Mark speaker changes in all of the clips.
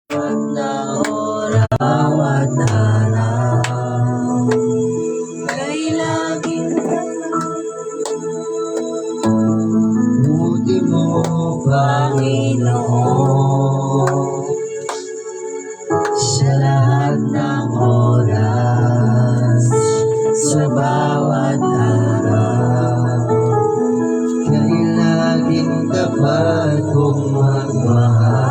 Speaker 1: na oras, bawat araw, kay laging buti mo, Panginoon, sa lahat ng oras, sa bawat araw, kay laging tapat kong magmahal.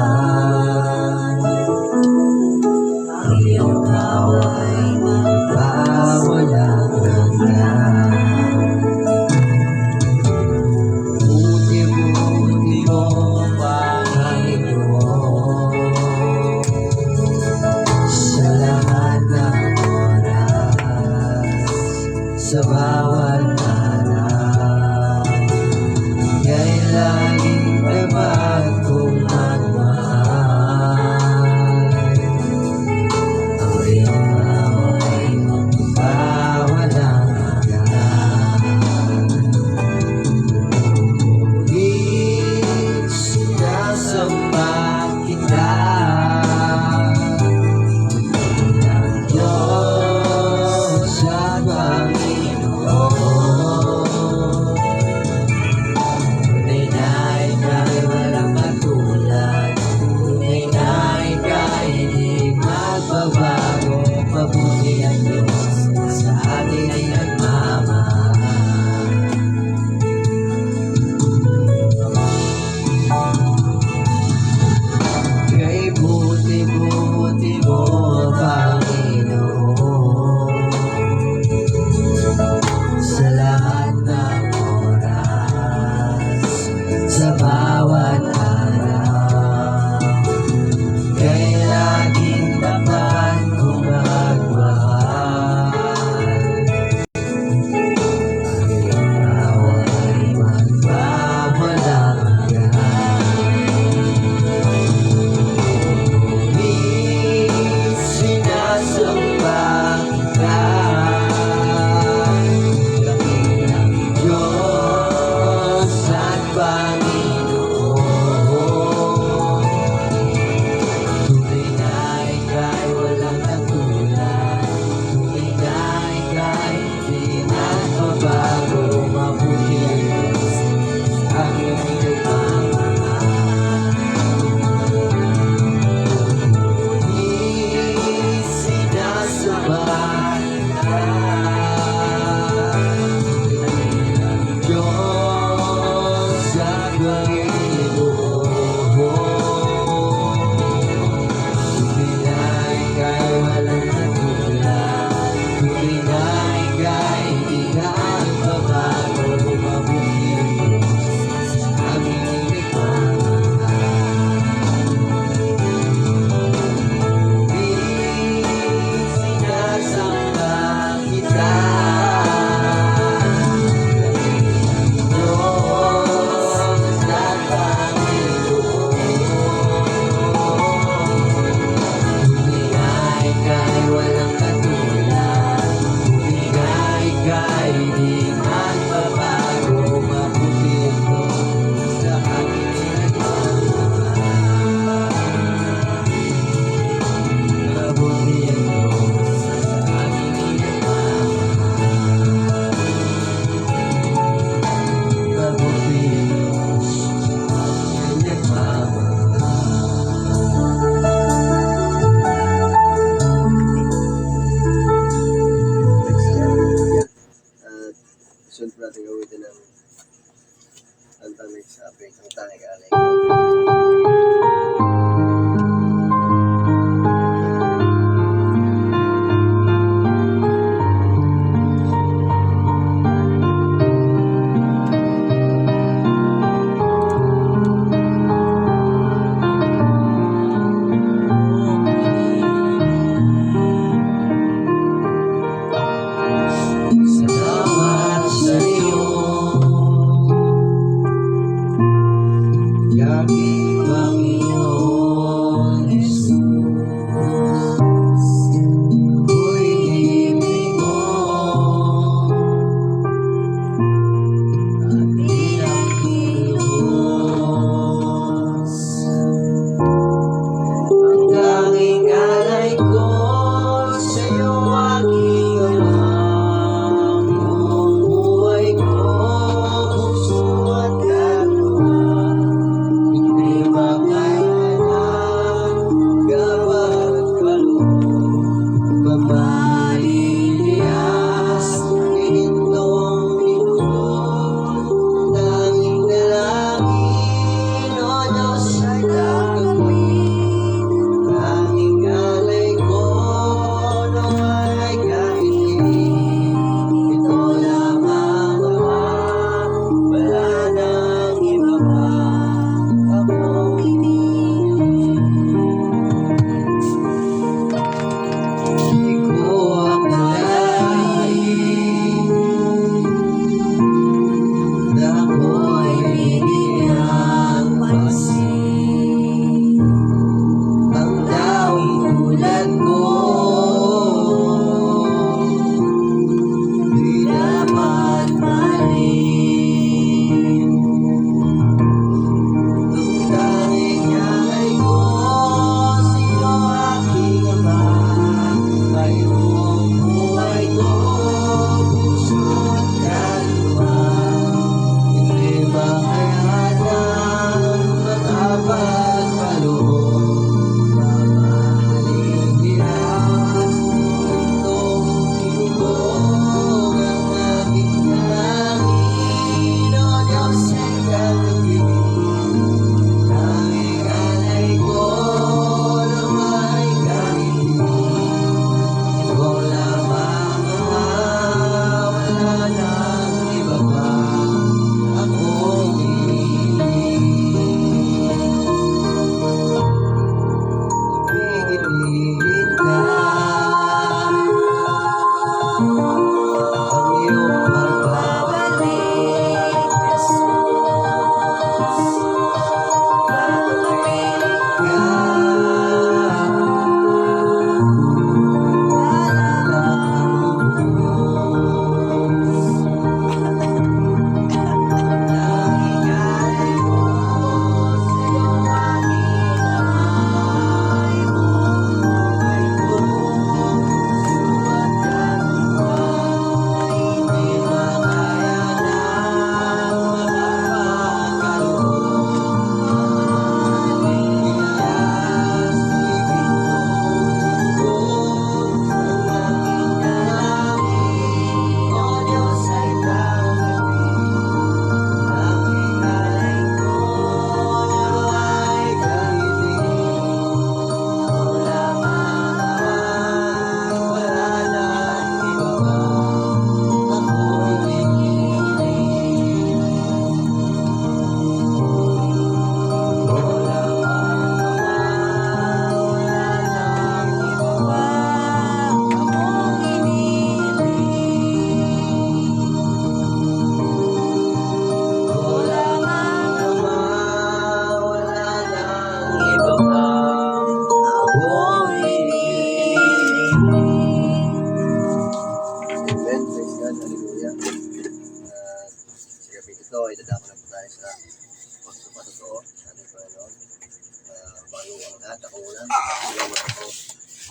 Speaker 1: Salamat ako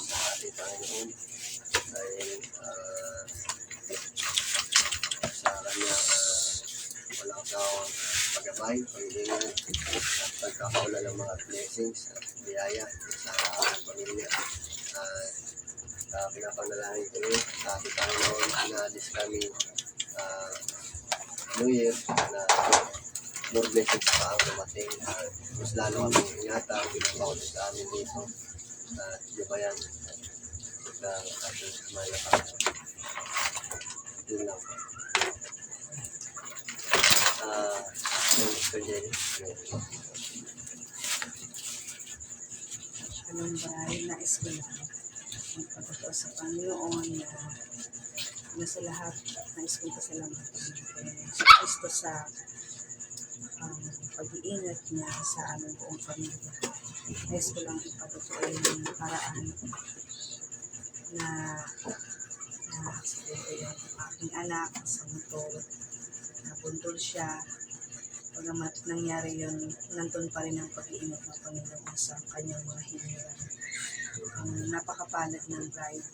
Speaker 1: sa ating Panginoon dahil sa kanya walang sawang pagabay, pag-iingat at pagkakaula ng mga blessings at biyaya sa ating pamilya. Pinapanalangin ko rin sa ating Panginoon na this coming New Year na more blessings pa ang dumating. Mas lalo kami ingatan, pinapakot sa amin dito at yabayan ng ating kamay na yun lang. Yung gusto niya
Speaker 2: Shalom Bray, nais ko lang magpatotoo sa Panginoon na sa lahat nais ko pasalamatan sa Kristo sa pag-iingat niya sa aming buong pamilya. Nais ko lang ipatotoo yung paraan na aksidente yung aking anak sa motor. Nabundol siya. Pagamat nangyari yun, nandun pa rin ang pag-iingat ng Panginoon sa kanyang mga hiniran. Ang napakapalad ng bride.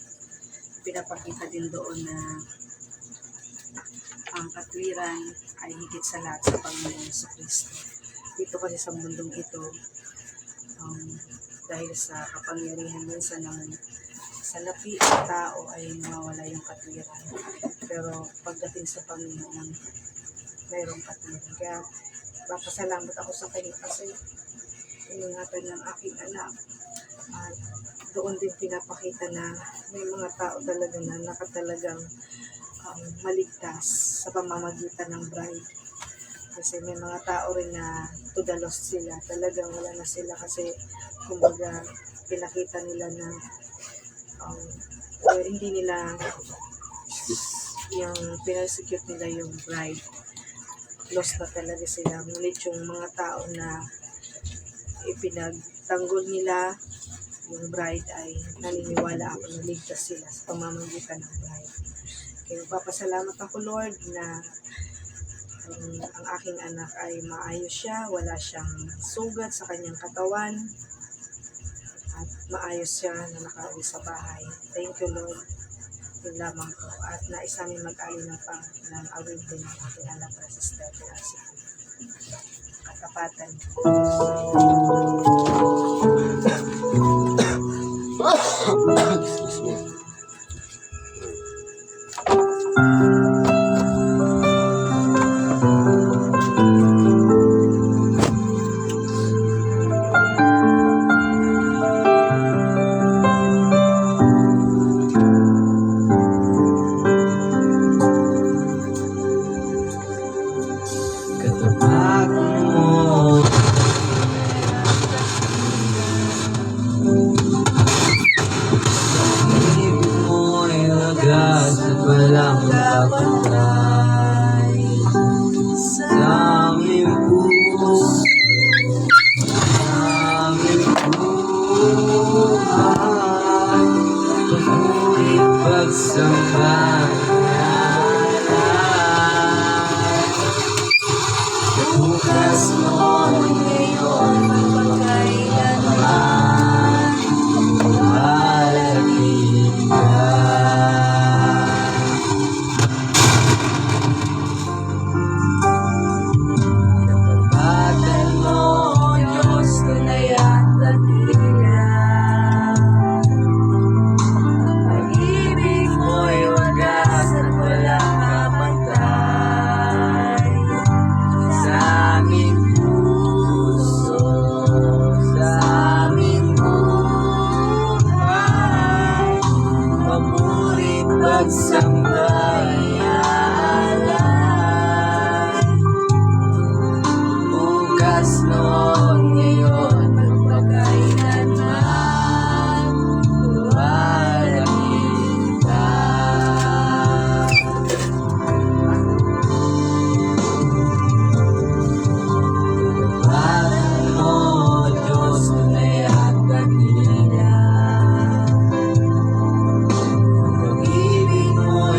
Speaker 2: Pinapakita din doon na ang katwiran ay higit sa lahat sa Panginoon sa Kristo. Dito kasi sa mundong ito, dahil sa kapangyarihan minsan ng salapi ng tao ay nawawala yung katwiran. Pero pagdating sa Panginoon, mayroong katwiran. Kaya papasalamat ako sa kanya kasi iningatan ng aking anak. At doon din pinapakita na may mga tao talaga na nakatalagang maligtas sa pamamagitan ng bride. Kasi may mga tao rin na to the lost sila. Talagang wala na sila kasi kumbaga pinakita nila na hindi nila yung pinasecute nila yung bride. Lost na talaga sila. Ngunit yung mga tao na ipinagtanggol nila yung bride ay naniniwala ako na ligtas sila sa pamamagitan ng bride. Kaya papasalamat ako Lord na ang aking anak ay maayos siya, wala siyang sugat sa kanyang katawan at maayos siya na nakauwi sa bahay. Thank you Lord. Yun lamang ko. At nais namin mag-alin ng awin din ng aking anak na si Stephen at si katapatan.
Speaker 1: Excuse me. Walang kapatay sa aming puso, sa aming buhay, tumuloy pagsambayan. Bukas noon, ngayon, magpagkailanman, malaging ka. Sambayanan, bukas noon, ngayon, magpagkailanman, luwalhati ka. Kapatan mo, Diyos, tunay at dakila. Pag-ibig mo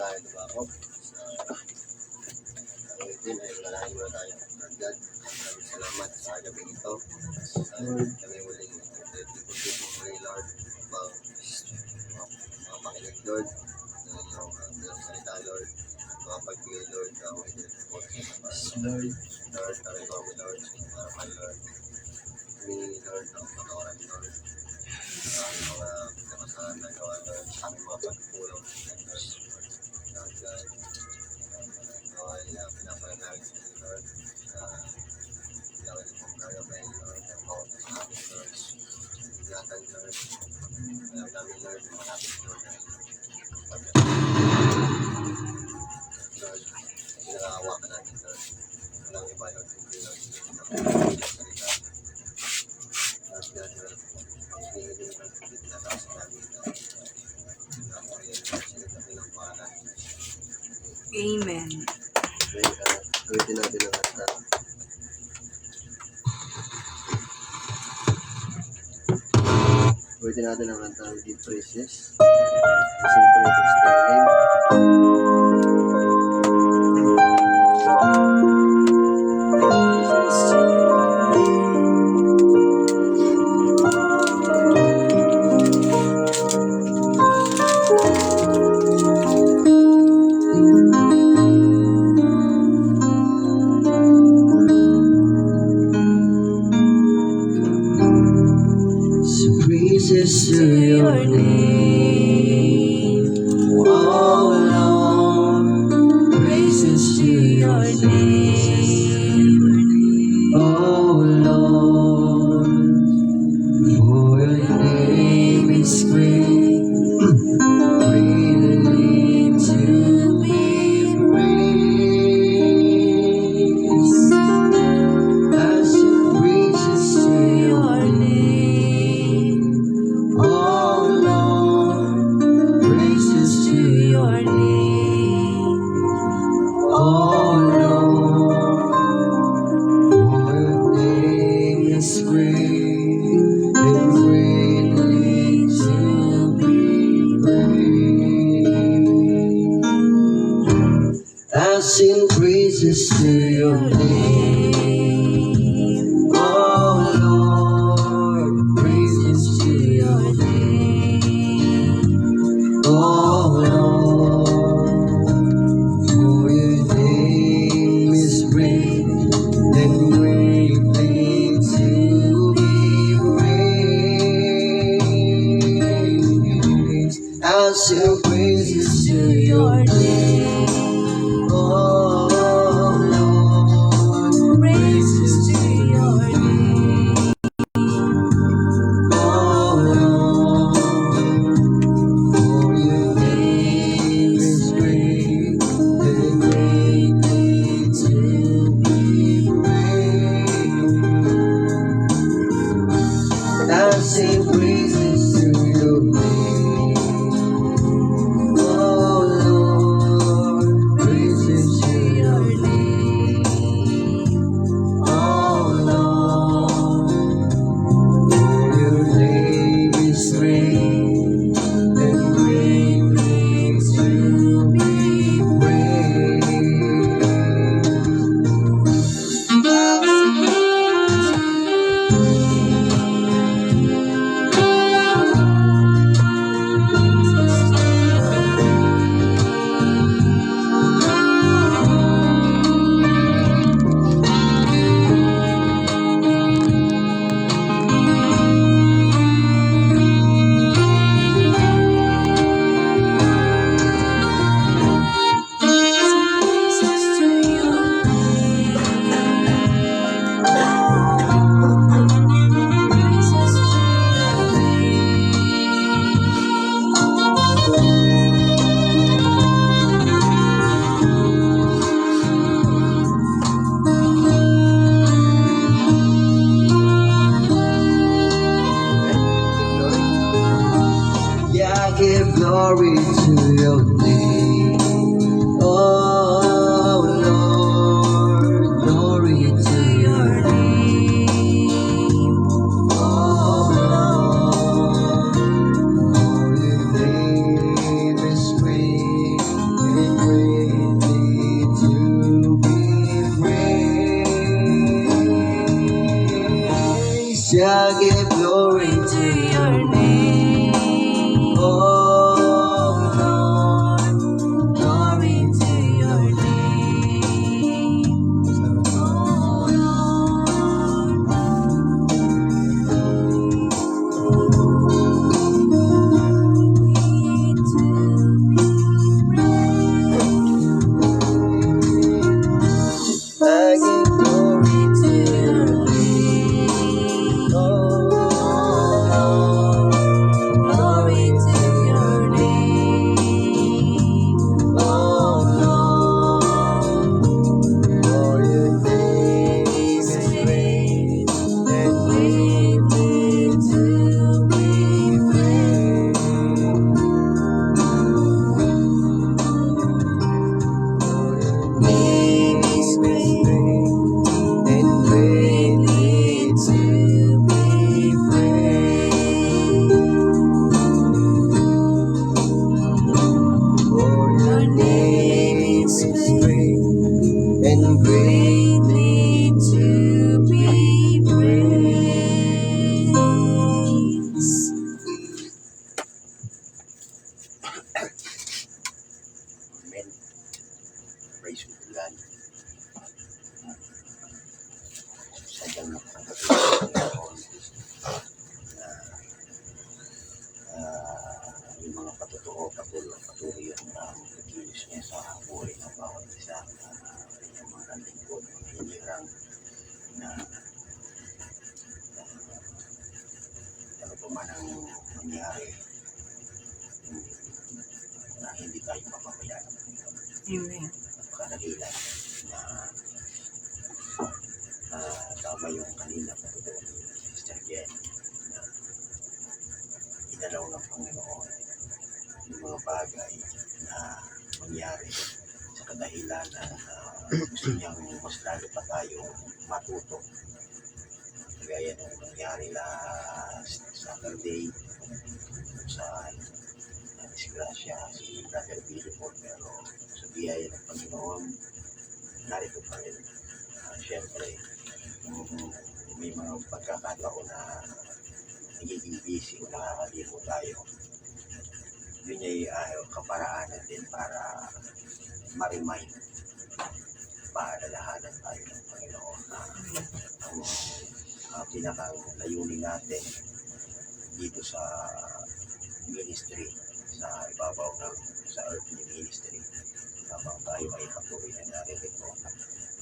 Speaker 1: tayo dumako sa awitin ay malalaking muna tayo. Lord God, maraming salamat sa gabi ito. Kami muling tipong-tipong muli, Lord, upang makinig, Lord, ng iyong salita, Lord, mapagbigay, Lord, ng awitin po sa Lord, tarin ko kami, Lord, sa harapan, Lord. Humingi, Lord, ng patawaran, Lord, sa aming mga pinakasahan na gawa, Lord, sa aming mga pagpulong, Lord God, ay pinapanagay sa iyo, Lord, kailangan pong gagabay, Lord, ng bawat sa amin, Lord, ingatan, Lord, alam namin, Lord, malapit, Lord, Lord, pinakahawakan natin, Lord, walang iba, Lord, hindi, Lord, hindi salita, Lord God, Lord, hindi, Lord, hindi pinataas namin, Lord, nakakariyan, Lord, sila kami ng pangalan.
Speaker 2: Amen.
Speaker 1: Gawin natin ang kanta. Gawin natin ang kanta ng Deep Praises. Sing praises to your name. Praises to your name, oh Lord. Praises to your name, oh Lord. For your name is great, greatly to be praised. I sing praises to your name, oh Lord. Praises to your name, oh Lord. For your name is great and greatly to be praised. I sing praises to your name, oh Lord. Praises to your name, oh Lord. For your name is great and greatly to be praised. I'll sing praises to your name, oh Lord. Praises to your name, oh Lord. For your name is great and greatly to be praised. I sing praises to your name, oh Lord. Praises to your name, oh Lord. For your name is great and greatly to be Yeah, I give glory to your name, oh Lord. Glory to your name, oh Lord. For your name is great I give glory
Speaker 2: to your name.
Speaker 1: oh
Speaker 2: Lord, glory to your name. Oh
Speaker 1: I give glory
Speaker 2: to your name.
Speaker 1: oh
Speaker 2: Glory to your name. Oh Lord,
Speaker 1: for your name is great and
Speaker 2: greatly to be praised. Name is great
Speaker 1: and
Speaker 2: greatly to be praised.
Speaker 1: for
Speaker 2: Your name is great,
Speaker 1: and great
Speaker 2: greatly to be praised.
Speaker 1: Amen. Praise be to God. Sadyang nakakatuwa na yung mga patuloy yung pagkilos niya sa buhay ng bawat isa yung mga lingkod, mga hinirang na ano pa man ang nangyari mm, na hindi tayo mapapayagan.
Speaker 2: Amen.
Speaker 1: Napakadahilan na tama yung kanina patutuwa ni Sister Jen na inalaw ng Panginoon yung mga bagay na mangyari sa kadahilanan na gusto niyang mas lalo pa tayong matuto. Gaya nung nangyari last Saturday kung saan na-disgrasya si Brother Billy Paul, pero sa biyaya ng Panginoon narito pa rin. Siyempre may mga pagkakataon na nagiging busy o nakakalimutan tayo. Yun ay kaparaanan din para ma-remind, paalalahanan tayo ng Panginoon na ang pinakang layunin natin dito sa ministry, sa ibabaw ng sa earthly ministry, habang tayo ay patuloy na narito,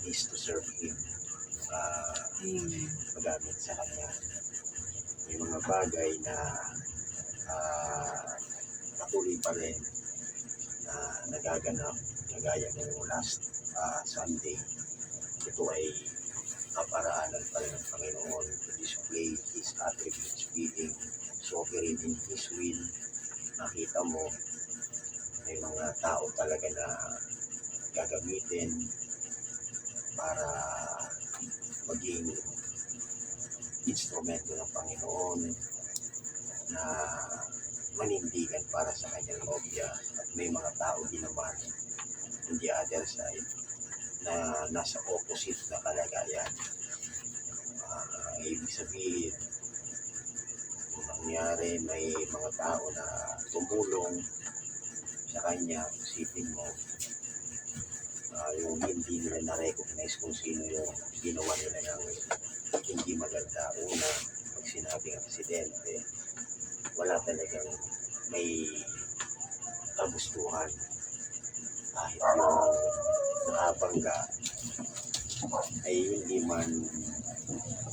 Speaker 1: is to serve Him,
Speaker 2: Amen.
Speaker 1: magamit sa Kanya. May mga bagay na patuloy pa rin na nagaganap, kagaya ng last Sunday. Ito ay kaparaanan pa rin ng Panginoon to display His attributes, being sovereign in His will. Nakita mo, may mga tao talaga na gagamitin para maging instrumento ng Panginoon na manindigan para sa kanyang nobya. At may mga tao din naman on the other side na nasa opposite na kalagayan. Ibig sabihin, kung nangyari may mga tao na tumulong sa kanya, isipin mo, yung hindi nila na-recognize kung sino yung ginawa nila ng hindi maganda. Una, pag sinabing aksidente, wala talagang may kagustuhan. Kahit yung nakabangga ay hindi man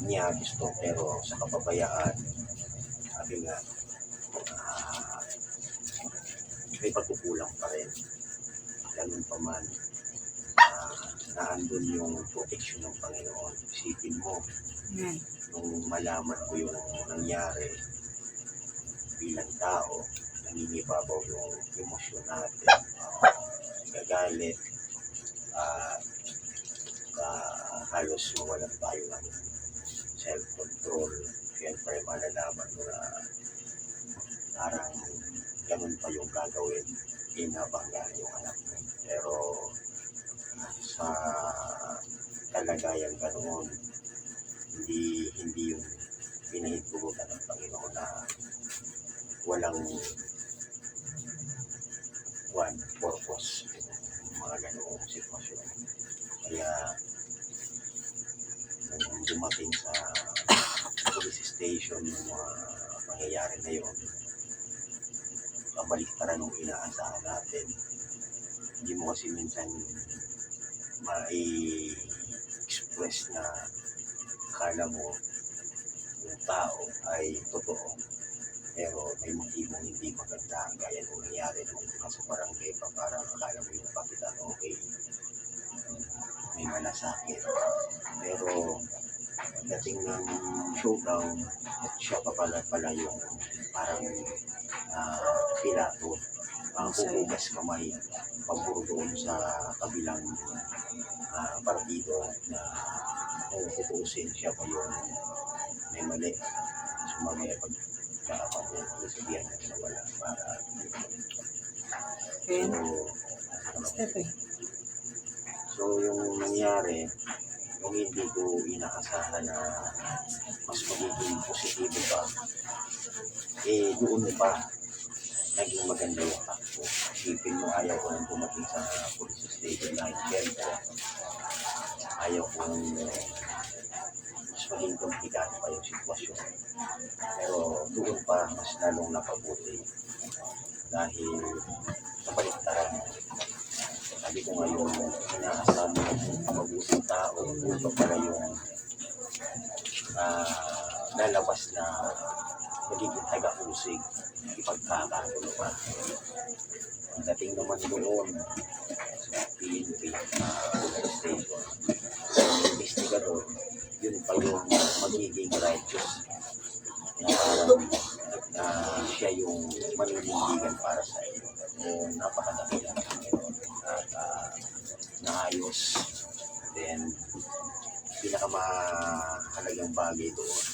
Speaker 1: niya gusto, pero sa kapabayaan, sabi nga, may pagkukulang pa rin. Ganun pa man, naandun yung protection ng Panginoon. Isipin mo,
Speaker 2: Amen.
Speaker 1: nung malaman ko yung nangyari bilang tao, nangingibabaw yung emosyon natin, gagalit, halos mawalan tayo ng self-control. Siyempre, malalaman mo na parang ganun pa yung gagawin, inabangga yung anak mo. Pero sa kalagayan ganoon, hindi yung
Speaker 3: pinahintulutan ng Panginoon na walang purpose yung mga ganoong sitwasyon. Kaya nung dumating sa police station yung mga pangyayari na yun, kabaliktaran nung inaasahan natin. Hindi mo kasi minsan mai-express na akala mo yung tao ay totoo, pero may motibong hindi maganda, gaya nung nangyari nung nasa barangay pa, parang akala mo yung kapitan okay, may malasakit. Pero pagdating ng showdown, at siya pa pala yung parang pilato, ang huhugas kamay, paburo doon sa kabilang partido na kung tutusin siya pa yung may mali. So mamaya pagkakapan niya, isabihan niya na wala para
Speaker 2: Okay. Step eh.
Speaker 3: so yung nangyari, yung hindi ko inaasahan na mas magiging positibo pa, doon pa naging maganda yung takbo. Isipin mo, ayaw ko nang dumating sa police station na siyempre ayaw kong mas maging komplikado pa yung sitwasyon. Pero doon pa mas lalong napabuti dahil sa baliktaran. Sabi ko ngayon, inaasahan mo yung mabuting tao, doon pa pala yung lalabas na magiging taga-usig, ipagkakagulo pa. Ang dating naman doon sa PNP police station, investigador, yun pa yung magiging righteous na parang na siya yung manunindigan para sa iyo. So, napakadami lang ngayon at naayos. Then, pinakamahalagang bagay doon,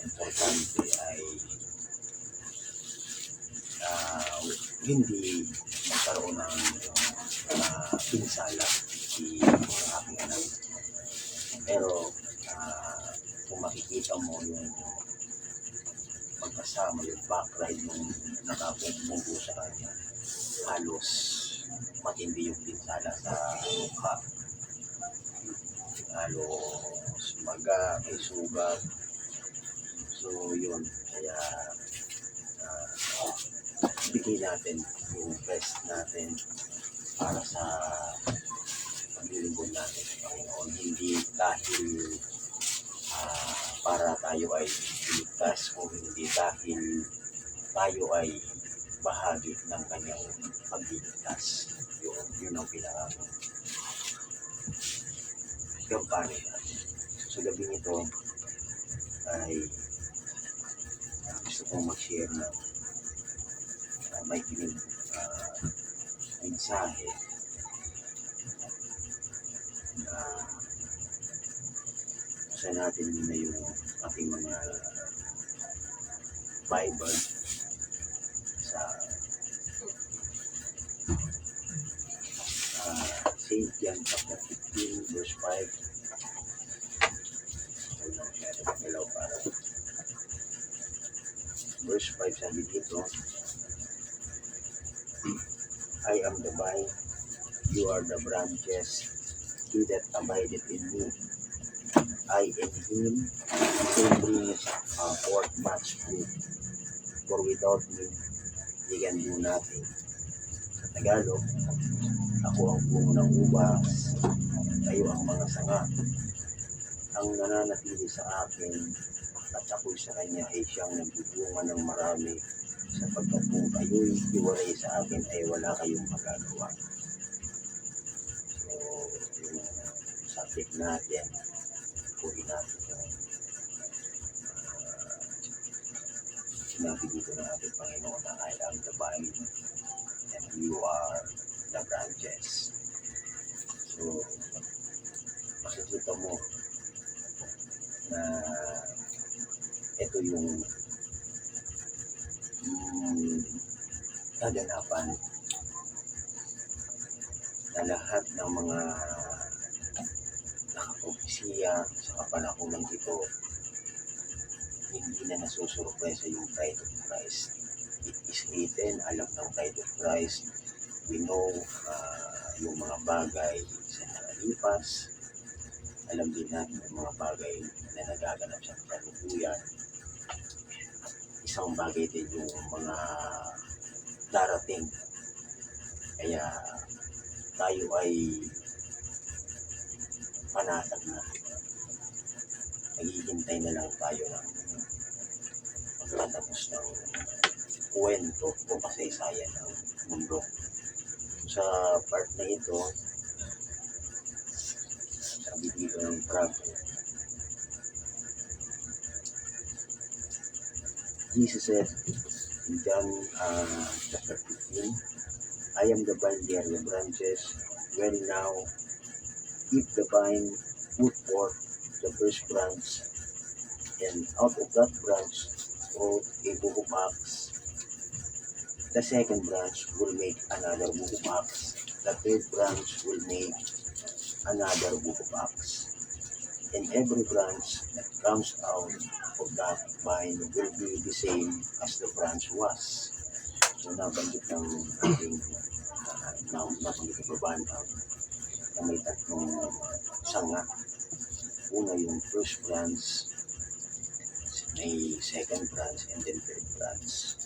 Speaker 3: importante ay hindi magkaroon ng pinsala si aking anak. Pero kung makikita mo yung pagkasama, yung background nung nakapumugo sa kanya, halos matindi yung pinsala sa mukha. Halos maga, may sugat. So yun, kaya bigay natin yung best natin para sa paglilingkod natin sa Panginoon. Hindi dahil para tayo ay iligtas o hindi dahil tayo ay bahagi ng kanyang pagliligtas. Yun ang pinaka-kampanya natin. So, sa gabing ito ay gusto kong mag-share na may mensahe na sa natin na yung ating mga Bible sa St. John chapter 15 verse 5. Verse 5 sabi dito, I am the vine, you are the branches, he that abideth in me, I in him, he bringeth forth much fruit, for without me, ye can do nothing. Sa Tagalog, ako ang puno ng ubas, kayo ang mga sanga. Ang nananatili sa akin, at ako'y sa kanya ay siyang nagbubunga ng marami, sapagkat kung kayo'y iwalay sa akin ay wala kayong magagawa. So, yung subject natin, puri natin yung sinabi dito ng ating Panginoon na I am the vine and you are the branches. So, makikita mo na ito yung kaganapan na lahat ng mga nakapropesiya sa kapanahonan ito hindi na nasusurpresa yung Bride of Christ. It is written, alam ng Bride of Christ, we know yung mga bagay sa nakalipas, alam din natin yung mga bagay na nagaganap sa kalukuyan. Isang bagay din yung mga darating. Kaya tayo ay panatag na. Naghihintay na lang tayo ng pagtatapos ng kwento o kasaysayan ng mundo. Sa part na ito, sabi dito ng prophet, Jesus said in John chapter 15, I am the vine, they are the branches. Well now, if the vine put forth the first branch, and out of that branch growth a book of Acts, the second branch will make another book of Acts, the third branch will make another book of Acts. And every branch that comes out of that vine will be the same as the branch was. So nabanggit ng ating nabanggit ng babanda na may tatlong sanga. Una yung first branch, may second branch, and then third branch.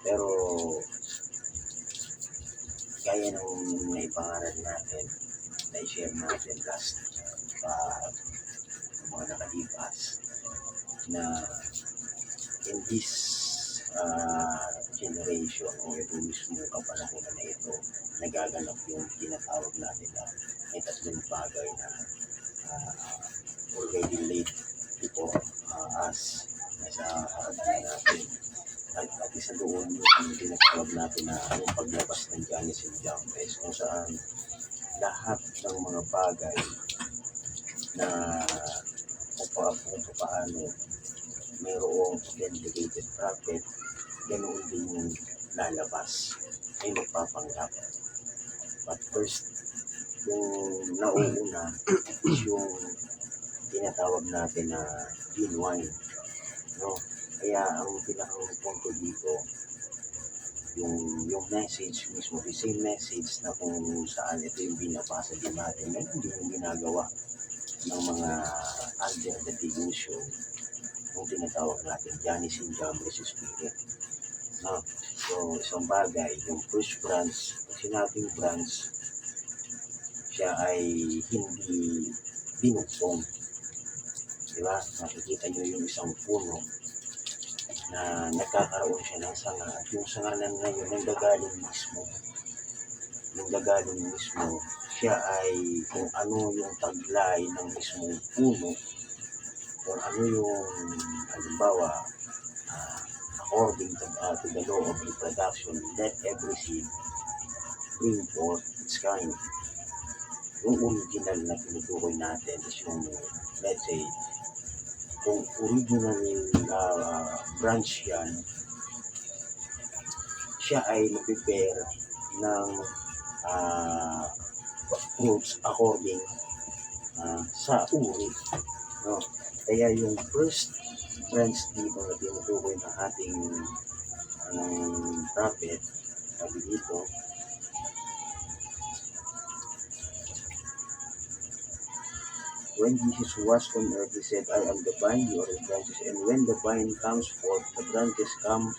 Speaker 3: Pero gaya ng naipangaral natin, na-share natin last mga nakalipas, na in this generation o ito mismo kapanahon na ito, nagaganap yung tinatawag natin na may tatlong bagay na already late before us na sa harapan natin. At isa doon yung tinatawag natin na yung paglabas ng Janus and Jambres, kung saan lahat ng mga bagay na kung paano mayroong authenticated prophet, ganoon din yung lalabas, ay magpapanggap. But first, yung nauuna is yung tinatawag natin na genuine, no? Kaya ang pinakang punto dito, yung message mismo, the same message na kung saan ito yung binabasa din natin, yan hindi yung ginagawa ng mga under the delusion, yung tinatawag natin Janus and Jambres spirit, no? So isang bagay, yung first branch, pag sinabing branch, siya ay hindi binugtong, diba? Nakikita nyo yung isang puno na nagkakaroon siya ng sanga, at yung sanga na ngayon nanggagaling mismo, siya ay kung ano yung taglay ng mismong puno, kung ano yung halimbawa according to the law of reproduction, let every seed bring forth its kind. Yung original na tinutukoy natin is yung, let's say, kung original branch yan, siya ay mag-prepare ng fruits according sa uri, no? Kaya yung first branch dito na tinutukoy ng ating prophet, sabi dito, when Jesus was on earth, he said, I am the vine, you are the branches. And when the vine comes forth, the branches comes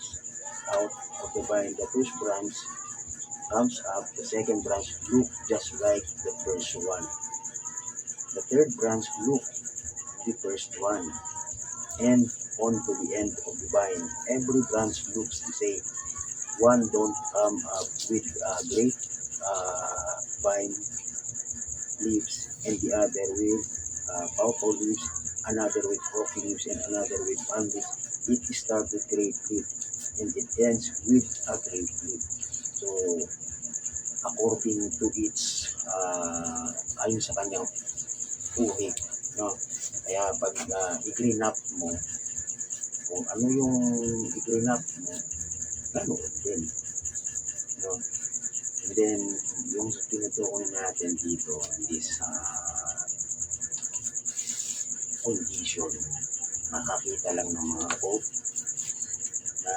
Speaker 3: out of the vine. The first branch comes up, the second branch look just like the first one. The third branch look the first one. And on to the end of the vine. Every branch looks the same. One don't come up with great vine leaves, and the other with pawpaw leaves, another with oak leaves, and another with palm leaves. It starts with grape leaf, and it ends with a grape leaf. So, according to its, ayon sa kanyang uri, no? Kaya pag i-green up mo, kung ano yung i-green up mo, ganoon din, no? And then, yung tinutukoy natin dito, this condition nakakita lang ng mga quote na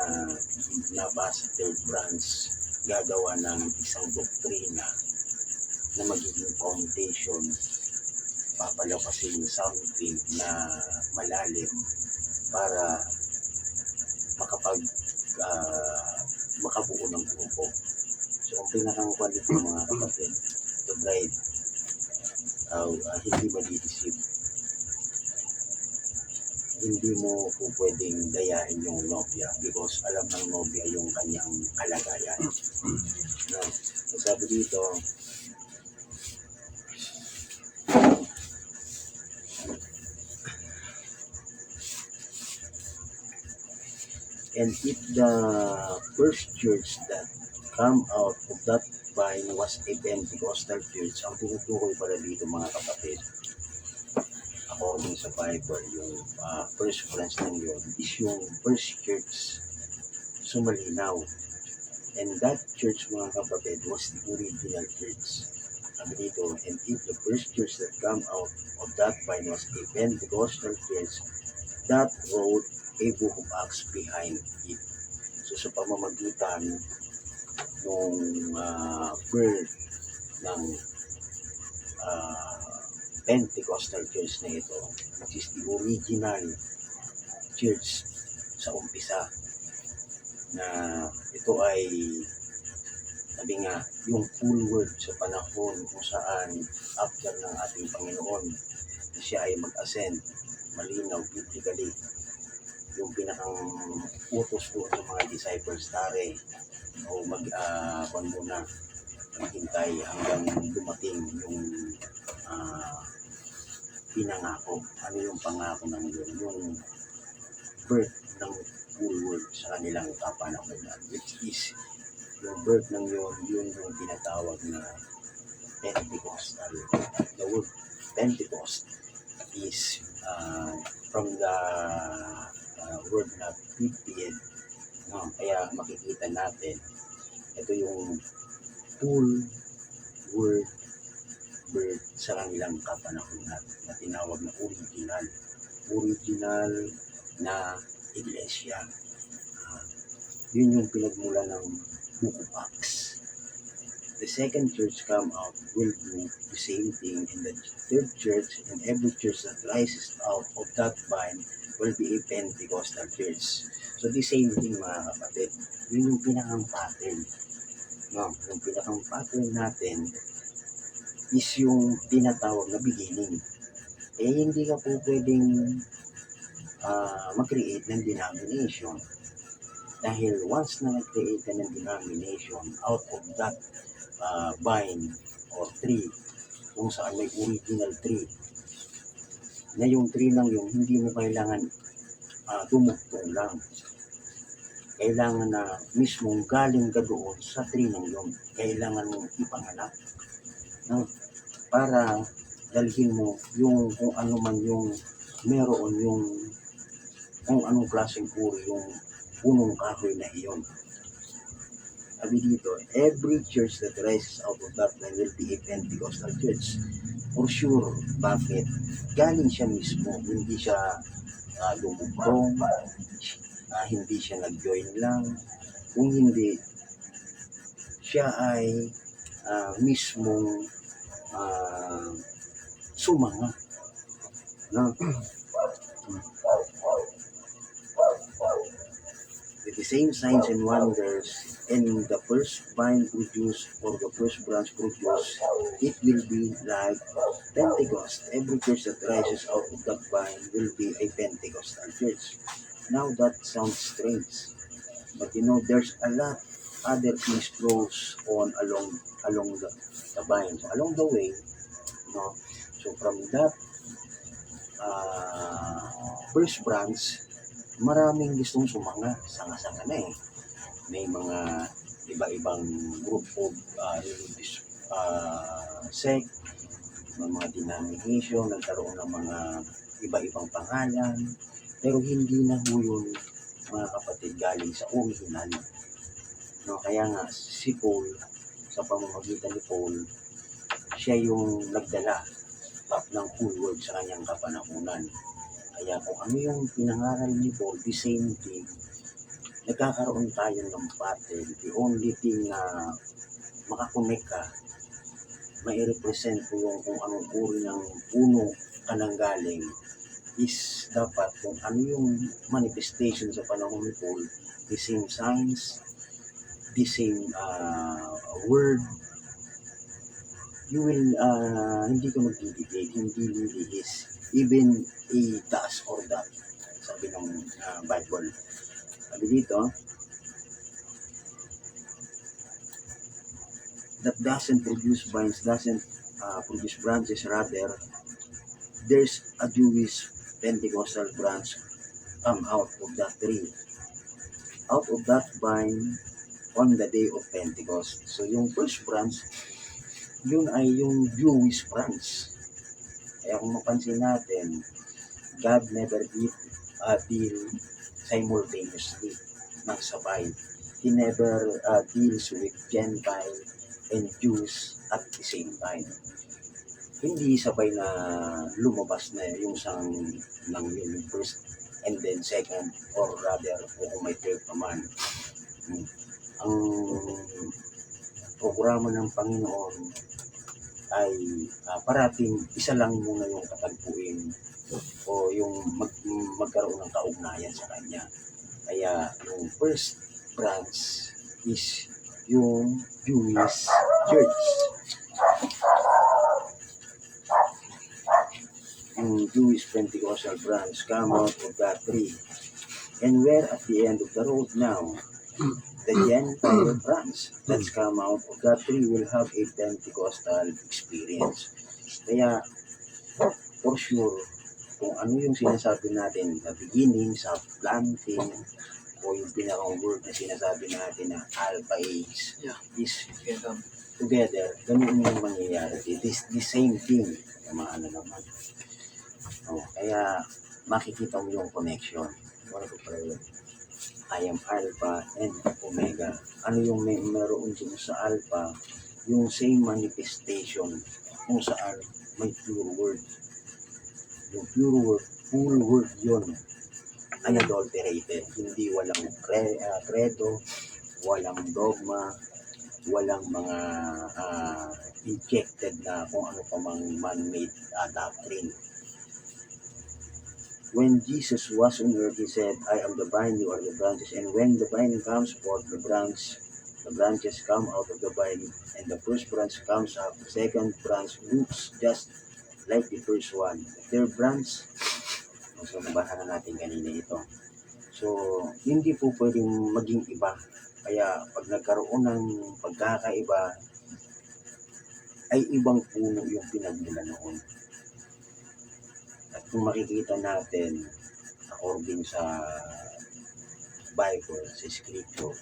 Speaker 3: nabasa third branch gagawa ng isang doktrina na magiging foundation, papalapasin something na malalim para makabuo ng grupo. So, ang pinakang quality mga kapatid, the bride, hindi madidisip. Hindi mo po pwedeng dayain yung nobya because alam ng nobya yung kanyang kalagayan. No? So, sabi dito, and if the first church that come out of that vine was a Pentecostal church, ang tinutukoy pala dito mga kapatid, according sa Bible, yung first branch ng yun is yung first church. So malinaw. And that church mga kapatid was the original church. Sabi dito, and if the first church that come out of that vine was a Pentecostal church, that wrote a book of Acts behind it. So sa pamamagitan ng birth ng Pentecostal church na ito, which is the original church sa umpisa, na ito ay sabi nga, yung full word sa panahon kung saan after ng ating Panginoon na siya ay mag-ascend, malinaw biblically yung pinakang utos doon sa mga disciples tare o muna maghintay hanggang dumating yung pinangako. Ano yung pangako ng yun? Yung birth ng full word sa kanilang kapanahonan, which is yung birth ng yun yung tinatawag na Pentecostal. The word Pentecost is from the word na 50th. No? Kaya makikita natin, ito yung full word birth sa kanilang kapanahonan na tinawag na original na iglesia. Yun yung pinagmula ng Book of Acts. The second church come out will do the same thing, and the third church and every church that rises out of that vine will be a Pentecostal church. So the same thing mga kapatid, yun yung pinakang pattern. No? Yung pinakang pattern natin is yung tinatawag na beginning. Eh hindi ka po pwedeng mag-create ng denomination. Dahil once na nag-create ka ng denomination out of that vine or tree, kung saan may original tree, na yung tree lang yung hindi mo kailangan tumugtong lang. Kailangan na mismong galing ka doon sa tree ng yun. Kailangan mong ipanganak. No? Para dalhin mo yung kung ano man yung meron yung kung anong klaseng uri yung punong kahoy na iyon. Sabi dito, every church that rises out of that vine will be a Pentecostal church. For sure. Bakit? Galing siya mismo. Hindi siya lumugtong. Hindi siya nag-join lang. Kung hindi, siya ay mismong sumanga. No? With the same signs and wonders, and the first vine produce or the first branch produce, it will be like Pentecost. Every church that rises out of that vine will be a Pentecostal church. Now that sounds strange, but there's a lot other things goes on along the vine. So along the way, so from that first branch, maraming gustong sumanga, sanga-sanga na eh. May mga iba-ibang group of religious sect, mga denomination, nagkaroon ng mga iba-ibang pangalan, pero hindi na ho yun mga kapatid galing sa original. No, kaya nga si Paul, sa pamamagitan ni Paul, siya yung nagdala ng full word sa kanyang kapanahunan. Kaya kung ano yung pinangaral ni Paul, the same thing, nagkakaroon tayo ng pattern. The only thing na makakonect ka, mai-represent ko yung kung anong uri ng puno ka nanggaling, is dapat kung ano yung manifestation sa panahon ni Paul, the same signs, the same word, you will, hindi ka magdidictate, hindi lilihis, even a das or that, sabi ng Bible. Sabi dito, that doesn't produce vines, doesn't produce branches, rather, there's a Jewish Pentecostal branch come out of that tree, out of that vine on the day of Pentecost. So yung first branch, yun ay yung Jewish branch. Kaya kung mapansin natin, God never deal simultaneously, ng sabay. He never deals with Gentile and Jews at the same time. Hindi sabay na lumabas na yung isang ng yung first and then second, or rather kung may third naman. Ang programa ng Panginoon ay parating isa lang muna yung katagpuin o yung magkaroon ng kaugnayan sa Kanya. Kaya yung first branch is yung Jewish church. Yung Jewish Pentecostal branch come out of that tree. And where at the end of the road now, the Gentile branch that's come out of that tree will have a Pentecostal experience. Kaya, for sure, kung ano yung sinasabi natin sa beginning, sa planting, o yung pinaka-word na sinasabi natin na alpha age is together, ganun yung mangyayari. It is the same thing. Ano naman. Kaya, makikita mo yung connection. I am Alpha and Omega. Ano yung meron dun sa Alpha? Yung same manifestation kung saan may pure word. Yung pure word, full word yun, unadulterated. Hindi walang credo, walang dogma, walang mga injected na kung ano pa mang man-made doctrine. When Jesus was on earth, He said, I am the vine, you are the branches. And when the vine comes forth, the branches come out of the vine, and the first branch comes up. The second branch looks just like the first one. The third branch, so nabasa na natin kanina ito. So, hindi po pwedeng maging iba. Kaya pag nagkaroon ng pagkakaiba, ay ibang puno yung pinagmula noon. At kung makikita natin, according sa Bible, sa Scripture,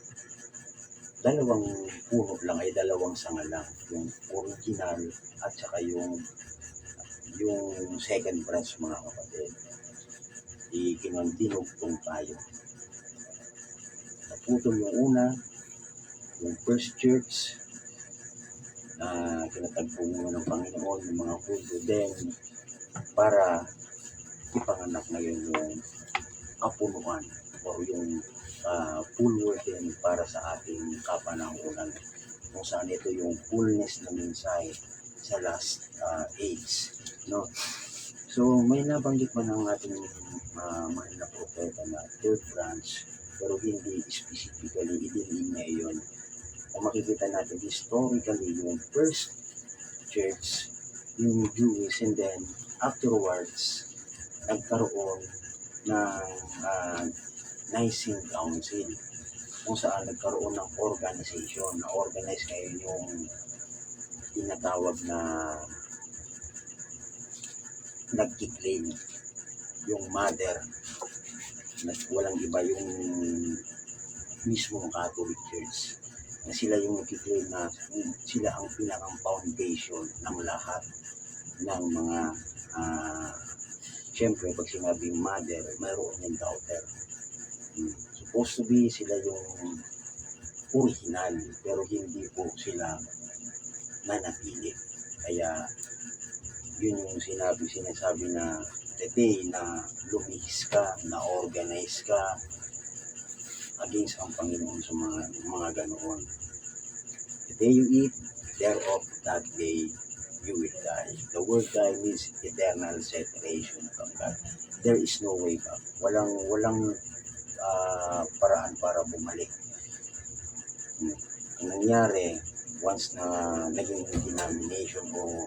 Speaker 3: dalawang puno lang ay dalawang sanga lang. Yung original at saka yung second branch, mga kapatid. Ikinandinugtong tayo. Naputol yung una, yung first church, na kinatagpo mo ng Panginoon, yung mga Hudyo din, para ipanganak ngayon yung kapunuan o yung full word din para sa ating kapanahunan, kung saan ito yung fullness ng mensahe sa last age, no? So may nabanggit man ang ating mahal na propeta na third branch, pero hindi specifically idiniin niya yun. Kung makikita natin historically, yung first church, yung Jewish, and then afterwards, nagkaroon ng Nicene Council, kung saan nagkaroon ng organization, na organize ngayon yung tinatawag na nag-claim yung mother, na walang iba yung mismong Catholic Church, na sila yung nag-claim na sila ang pinakang foundation ng lahat ng mga syempre, pag sinabing mother, mayroon yung daughter. Supposed to be sila yung original, pero hindi po sila nanatili. Kaya, yun yung sinasabi na the day na lumihis ka, na organize ka against ang Panginoon sa mga ganoon. The day you eat thereof, that day you will die. The word die means eternal separation from God. There is no way back. Walang paraan para bumalik. Ang nangyari, once na naging denomination o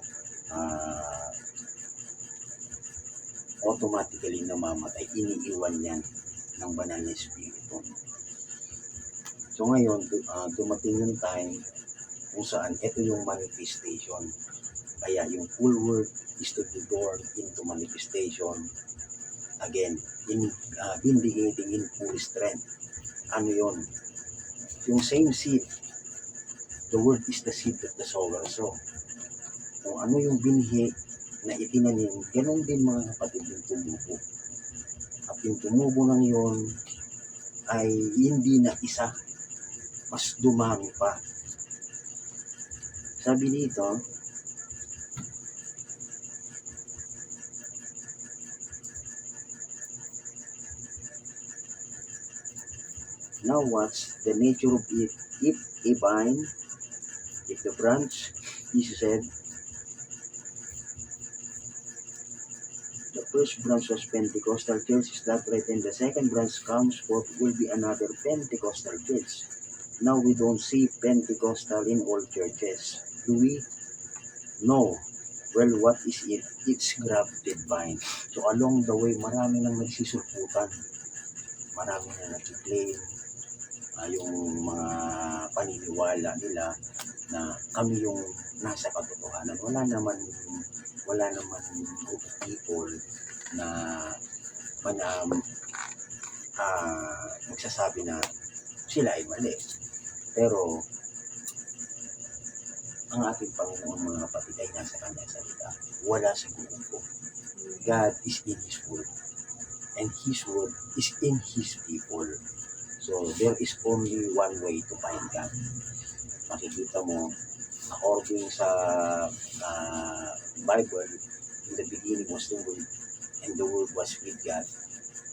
Speaker 3: automatically namamatay, iniiwan yan ng banal na espiritu. So ngayon, dumating yung time kung saan ito yung manifestation. Kaya yung full word is to be born into manifestation. Again, vindicating in full strength. Ano yun? Yung same seed. The word is the seed that the sower sow. Kung ano yung binhi na itinanim, ganun din mga kapatid yung tumubo. At yung tumubo lang yun ay hindi na isa, mas dumami pa. Sabi dito, now what's the nature of it? If a vine, if the branch, Jesus said, the first branch was Pentecostal church, is that right? And the second branch comes forth will be another Pentecostal church. Now we don't see Pentecostal in all churches. Do we? No. Well, what is it? It's grafted vine. So along the way, marami nang nagsisulputan. Marami na nag-claim yung mga paniniwala nila na kami yung nasa katotohanan. Wala naman group of people na magsasabi na sila ay mali. Pero ang ating Panginoon, mga kapatid, ay nasa kanyang salita. Wala sa grupo. God is in His Word. And His Word is in His people. So, there is only one way to find God. Makikita mo, according sa Bible, in the beginning was the Word, and the Word was with God,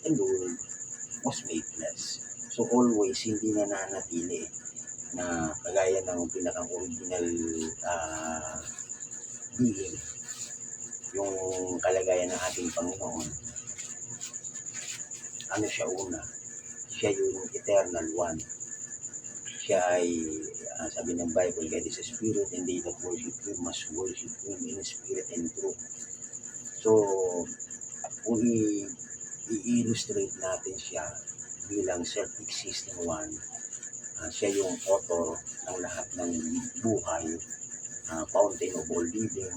Speaker 3: and the Word was made flesh. So, always, hindi na nanatili na kagaya ng pinaka-original being, yung kalagayan ng ating Panginoon. Ano siya una? Siya yung eternal one. Siya ay, sabi ng Bible, God is a spirit, and they that worship Him must worship Him in spirit and truth. So, kung i-illustrate natin siya bilang self-existing one, siya yung author ng lahat ng buhay, fountain of all living.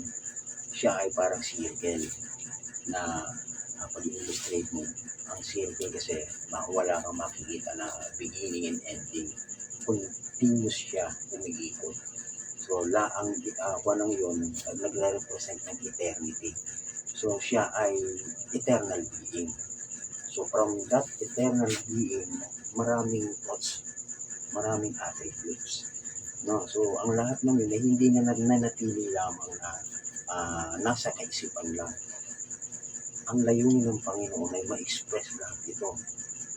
Speaker 3: Siya ay parang circle na pag i-illustrate mo, ang circle kasi wala kang makikita na beginning and ending. Continuous siya, umiikot. So, ang kung yun, nagre-represent ng eternity. So, siya ay eternal being. So, from that eternal being, maraming thoughts, maraming attributes. No? So, ang lahat ng yun ay hindi na nanatili lamang na nasa kaisipan lang. Ang layunin ng Panginoon ay ma-express lahat ito.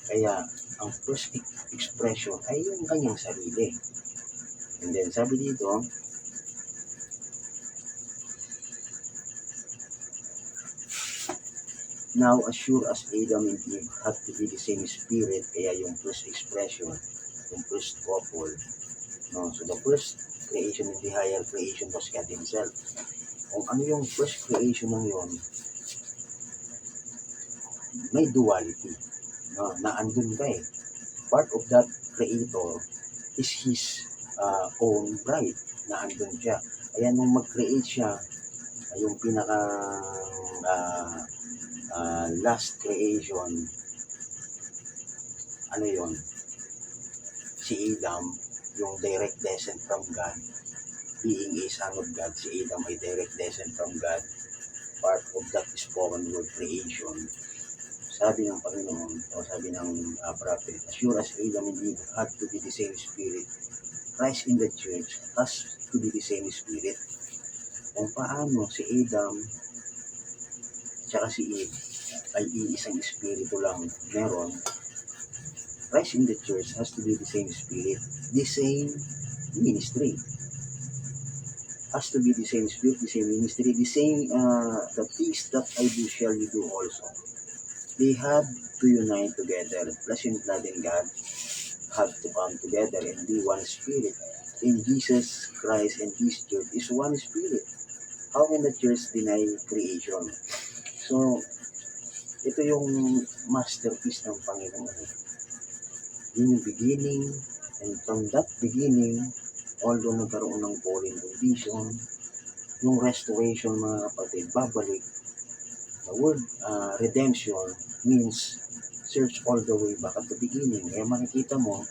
Speaker 3: Kaya, ang first expression ay yung kanyang sarili. And then, sabi dito, now, as sure as Adam and Eve had to be the same spirit, kaya yung first expression, yung first couple, no? So, the first creation in the higher creation was God Himself. Kung ano yung first creation ng yun, may duality, no? Na andun ka eh. Part of that creator is His own bride, na andun siya. Kaya nung mag-create siya, yung pinaka last creation, ano yun? Si Adam, yung direct descent from God, being a son of God, si Adam ay direct descent from God, part of that spoken word creation. Sabi ng Panginoon, o sabi ng prophet, as sure as Adam and Eve had to be the same spirit, Christ in the church has to be the same spirit. Kung paano si Adam tsaka si Eve ay iisang espiritu lang meron, Christ in the church has to be the same spirit, the same ministry. Has to be the same spirit, the same ministry, the same, the things that I do shall you do also. They had to unite together. Flesh and blood and God had to come together and be one spirit. In Jesus Christ and His church is one spirit. How can the church deny creation? So, ito yung masterpiece ng Panginoon. Yun yung beginning, and from that beginning, although nagkaroon ng fallen condition, yung restoration, mga kapatid, babalik. The word redemption means search all the way back at the beginning. Kaya makikita mo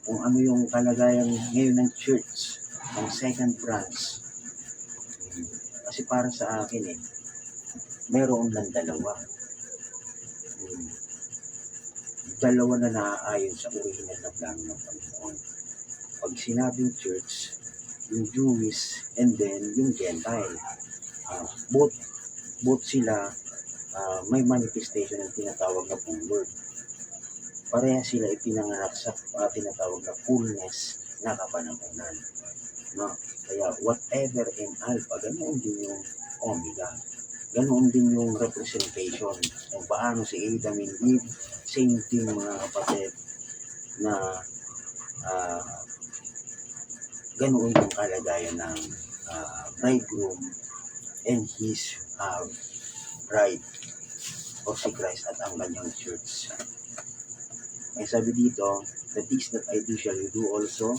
Speaker 3: kung ano yung kalagayan ngayon ng church, ng second branch. Kasi para sa akin meron lang dalawa. Dalawa na naaayon sa original na plano ng Panginoon. Pag sinabing church, yung Jewish and then yung Gentile. Both sila may manifestation ng tinatawag na full word. Pareha sila ipinanganak sa tinatawag na fullness na kapanahunan. No? Kaya whatever in Alpha, ganoon din yung Omega. Ganoon din yung representation. Kung paano si Adam and Eve, same thing mga kapatid, na ganoon yung kalagayan ng bridegroom and his bride o si Christ at ang kanyang church. Ay sabi dito, the things that I do shall you do also.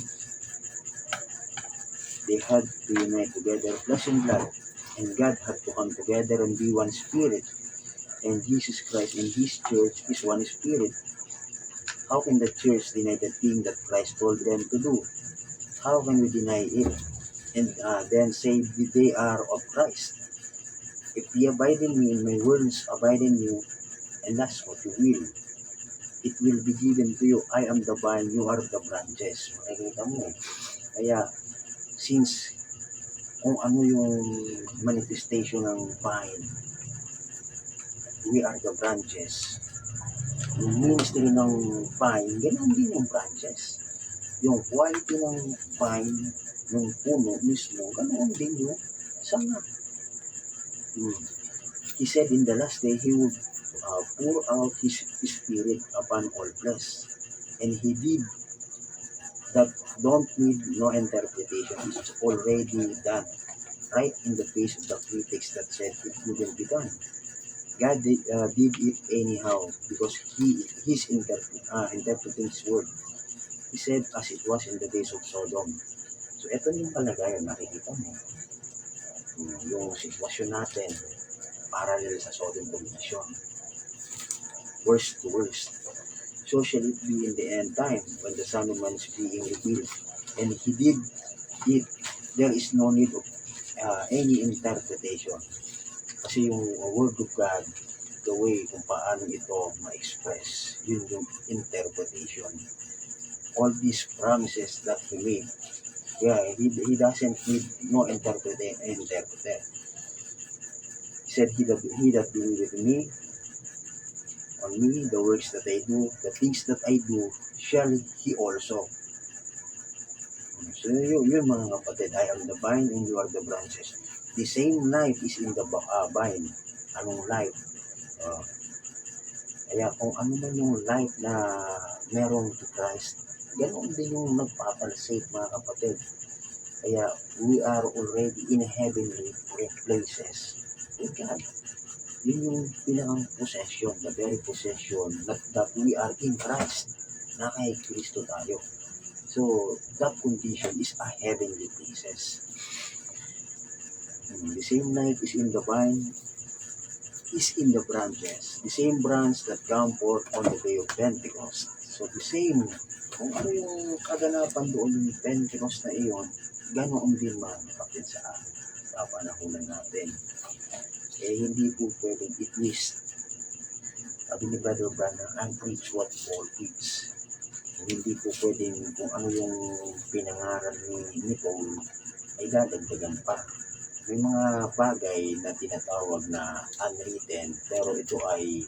Speaker 3: They had to unite together, flesh and blood, and God had to come together and be one spirit. And Jesus Christ and His church is one spirit. How can the church deny the thing that Christ told them to do? How can we deny it and then say they are of Christ? If ye abide in me and my words abide in you, and ask what you will, it will be given to you. I am the vine, you are the branches. Makikita mo. Kaya, since kung ano yung manifestation ng vine, we are the branches. Yung ministry ng vine, ganoon din yung branches. Yung quality ng vine, yung puno mismo, ganoon din yung sanga. He said in the last day, He would pour out His Spirit upon all flesh. And He did that. Don't need no interpretation. It's already done. Right in the face of the critics that said it couldn't be done. God did it anyhow because He's interpreting His word. He said, as it was in the days of Sodom. So, ito yung kalagayan, nakikita mo. Yung sitwasyon natin, parallel sa Sodom condition. Worst to worst. So shall it be in the end time when the Son of Man is being revealed. And He did it. There is no need of any interpretation. Kasi yung Word of God, the way kung paano ito ma-express, yun yung interpretation. All these promises that He made, He doesn't need no interpreter. He said, He that believeth me, on me, the works that I do, the things that I do, shall he also. So yun mga kapatid, I am the vine and you are the branches. The same life is in the vine. Anong life? Kaya kung ano man yung life na meron to Christ, ganoon din yung nagpapalsate mga kapatid. Kaya we are already in heavenly places with God. Yun yung pinakang possession, the very possession that we are in Christ, na kay Kristo tayo. So, that condition is a heavenly places. The same life is in the vine, is in the branches. The same branch that come forth on the day of Pentecost. So, the same, kung ano yung kaganapan doon yung Pentecost na iyon, ganoon din mga kapatid sa kapanahunan natin. Hindi po pwedeng i-twist. Sabi ni Brother Branham, and preach what Paul preach. Hindi po pwedeng kung ano yung pinangaral ni Paul, ay dadagdagan pa. may mga bagay na tinatawag na unwritten, pero ito ay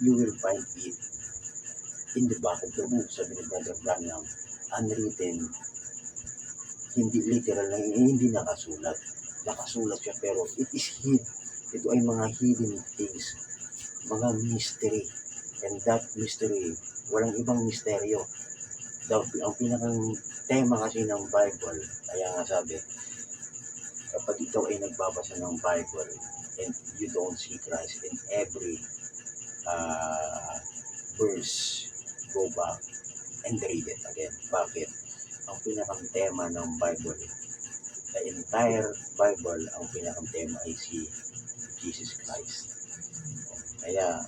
Speaker 3: you will find it in the back of the book, sabi ni Brother Branham. Unwritten, hindi literal na, hindi nakasulat. Nakasulat siya, pero it is hid. Ito ay mga hidden things, mga mystery. And that mystery, walang ibang misteryo. Ang pinakang tema kasi ng Bible, kaya nga sabi, kapag ikaw ay nagbabasa ng Bible and you don't see Christ in every verse, go back and read it again. Bakit? Ang pinakang tema ng Bible, the entire Bible, ang pinakang tema ay si Jesus Christ. Kaya,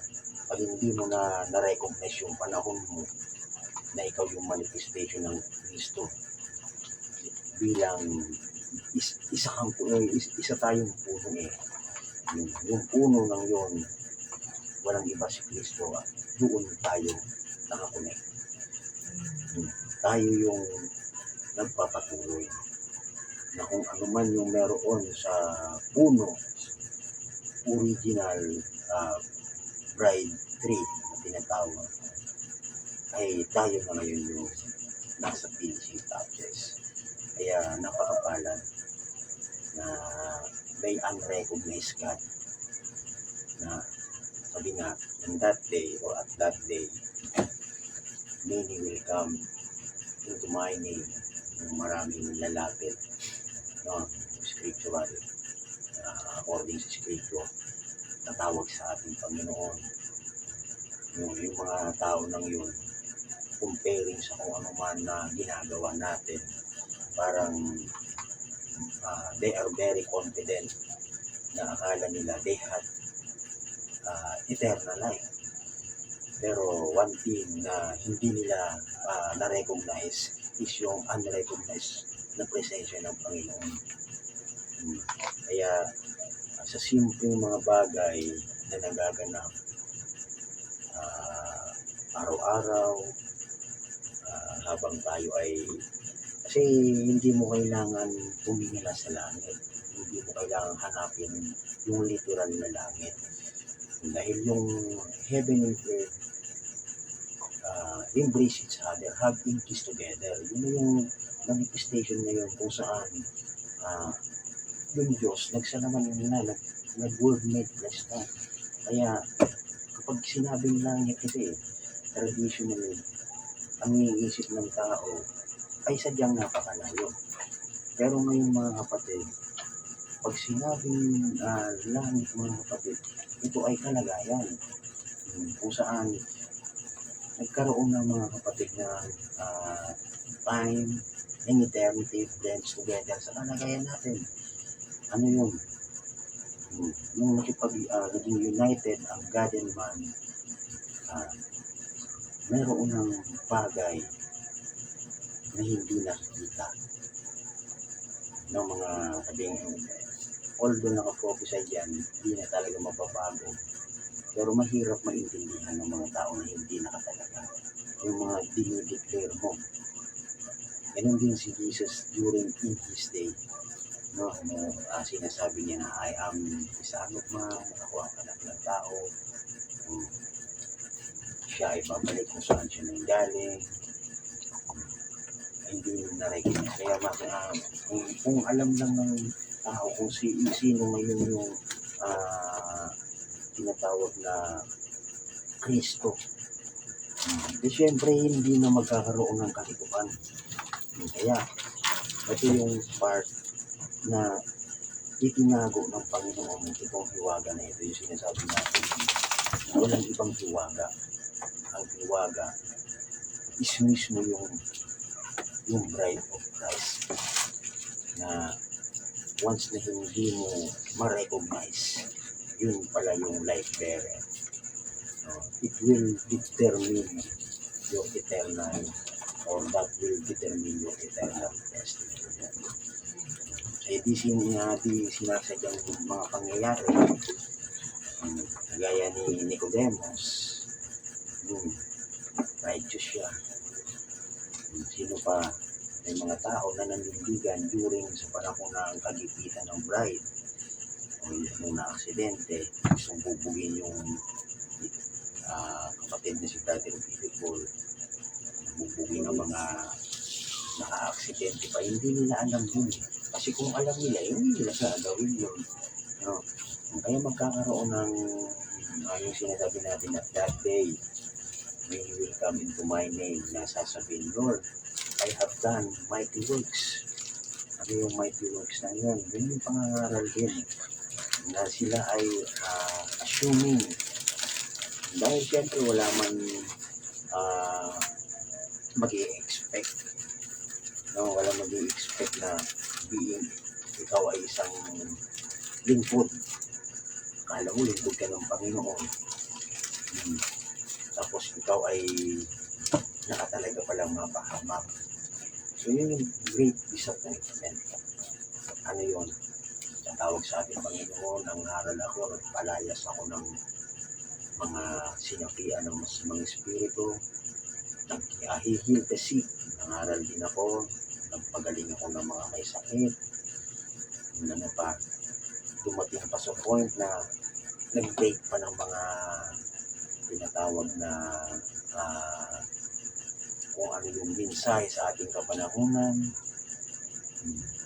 Speaker 3: pag hindi mo na-recognize yung panahon mo na ikaw yung manifestation ng Kristo bilang isa tayong puno eh. Yung puno ng yon, walang iba si Kristo. Doon tayo nakakonect. Tayo yung nagpapatuloy na kung ano man yung meron sa puno, original bride tree na tinatawag, ay tayo na ngayon yung nasa finishing touches. Kaya napakapalad na may unrecognized God na sabi nga, in that day or at that day, many will come into my name, yung maraming lalapit, no, scriptural, according sa scripture, tatawag sa ating Panginoon. Yung mga tao nang yun, comparing sa kung ano man na ginagawa natin, parang they are very confident na akala nila they had eternal life. Pero one thing na hindi nila na-recognize is yung unrecognized na presensya ng Panginoon. Kaya sa simpleng mga bagay na nagaganap araw-araw, habang tayo ay, kasi hindi mo kailangan tumingala sa langit, hindi mo kailangan hanapin yung literal na langit, dahil yung heaven and earth embrace each other, have increase together. Yun yung manifestation na yun kung saan yung Diyos nagsalaman nila, nag-word made flesh na. Kaya kapag sinabing langit kasi traditionally ang iisip ng tao ay sadyang napakalayo. Pero ngayon mga kapatid, pag sinabing langit mga kapatid, ito ay kalagayan kung saan nagkaroon ng mga kapatid na time and eternity blends together sa kalagayan natin. Ano yun? Nung naging united ang God and man, mayroon ng bagay na hindi nakikita ng mga sabing, although nakaprophesy dyan, hindi na talaga mababago. Pero mahirap maintindihan ng mga tao na hindi nakatalaga yung mga dinideclare mo. Ganun din si Jesus during in his day. No, sinasabi niya na I am isanot man, ako ang anak ng tao. Siya ay babalik kung saan siya nanggaling. Hindi na-recognize. Kaya kung alam lang ng tao kung sino ngayon yung tinatawag na Kristo, di syempre hindi na magkakaroon ng kalituhan. Kaya ito yung part na itinago ng Panginoon itong hiwaga na ito, yung sinasabi natin na walang ibang hiwaga. Ang hiwaga is mismo yung bride of Christ na once na hindi mo ma-recognize, yun pala yung life bearer. It will determine your eternal, or that will determine your eternal destiny. Eh di sinasadyang mga pangyayari, gaya ni Nicodemus, righteous siya. Sino pa? may mga tao na nanindigan during sa panahon ng kagipitan ng bride o nung na-aksidente, gustong bubugin yung kapatid na si Brother Beautiful, bubugin ang mga naka-aksidente pa, hindi nila alam yun. Kasi kung alam nila, hindi nila gagawin yun. No? Kaya magkakaroon ng yung sinasabi natin at that day, when you will come into my name, na sasabihin, Lord, I have done mighty works. Ano yung mighty works na yun? Yun yung pangangaral din na sila ay assuming. Dahil siyempre wala man mag-i-expect. No, wala mag-i-expect na being ikaw ay isang lingkod. Kala mo lingkod ka ng Panginoon. Tapos ikaw ay nakatalaga palang mapahamak. So yun yung great disappointment. Ano yun? Tatawag sa ating Panginoon, ang aral ako, nagpalayas ako ng mga sinapian ng mga espiritu, nag-heal the sick, nangaral din ako, nagpagaling ako ng mga may sakit, ano pa, dumating pa sa point na nag-take pa ng mga tinatawag na kung ano yung mensahe sa ating kapanahunan.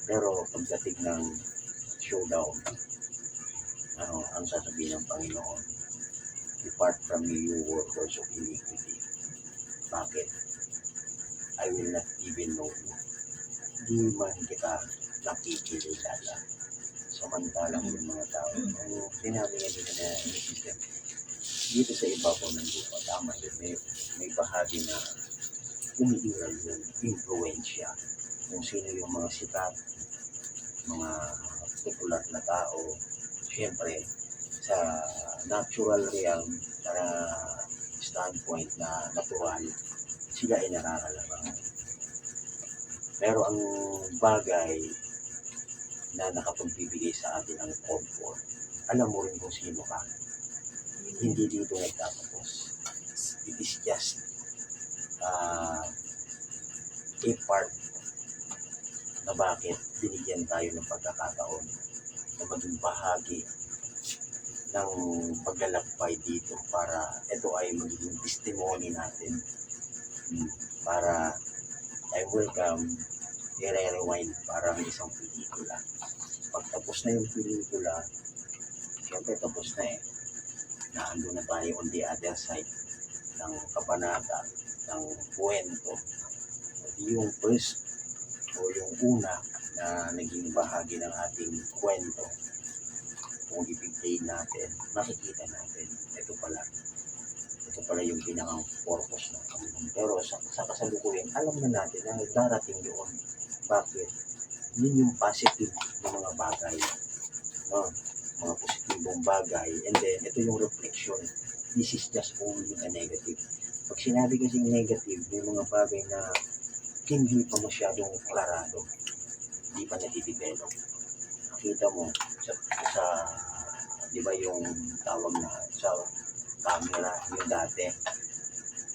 Speaker 3: Pero pagdating ng showdown, ang sasabihin ng Panginoon, depart from me, you workers of iniquity. Bakit? I will not even know you. Di man kita nakikilala. Samantalang yung mga tao, sinabi nga nila na dito sa ibabaw ng lupa, tama yun, may bahagi na umiiral yung influensya. Kung sino yung mga sikat, mga popular na tao, siyempre, sa natural realm, sa standpoint na natural, sila ay nararamdaman. Pero ang bagay na nakapagbibigay sa atin ng comfort, alam mo rin kung sino ka. Hindi dito nagtatapos. It is just a part na bakit binigyan tayo ng pagkakataon na maging bahagi ng paglalakbay dito para ito ay magiging testimony natin para I welcome i-rewind parang isang pelikula. Pagtapos na yung pelikula, siyempre tapos na naando na tayo on the other side ng kabanata, ng kwento. Yung first o yung una na naging bahagi ng ating kwento, kung i-play natin, makikita natin, ito pala yung pinakang purpose ng Panginoon. Pero sa kasalukuyan, alam na natin na darating yun. Bakit? Yun yung positive ng mga bagay. No? Mga positibong bagay. And then, ito yung reflection. This is just only a negative. Pag sinabi kasing negative, may mga bagay na hindi pa masyadong klarado. Hindi pa natidevelop. Nakita mo, sa di ba yung tawag na sa camera, yung dati,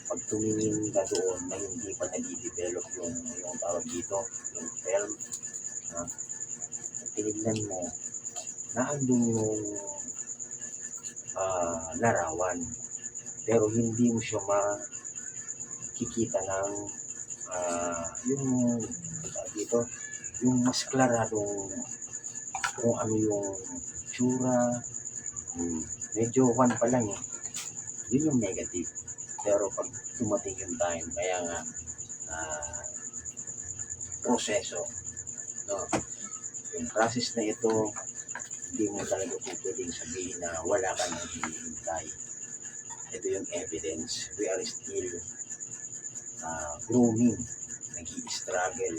Speaker 3: pag tumingin ka doon na hindi pa nadidevelop yung tawag dito, yung film, tinignan mo, naandun yung larawan, pero hindi mo siya makikita ng yung dito, yung mas klaradong kung ano yung tsura, medyo one pa lang yun yung negative. Pero pag tumating yung time, kaya nga proseso, no? Yung process na ito, hindi mo talaga pwedeng sabihin na wala ka nang hinihintay. Ito yung evidence. We are still grooming, nag-i-struggle,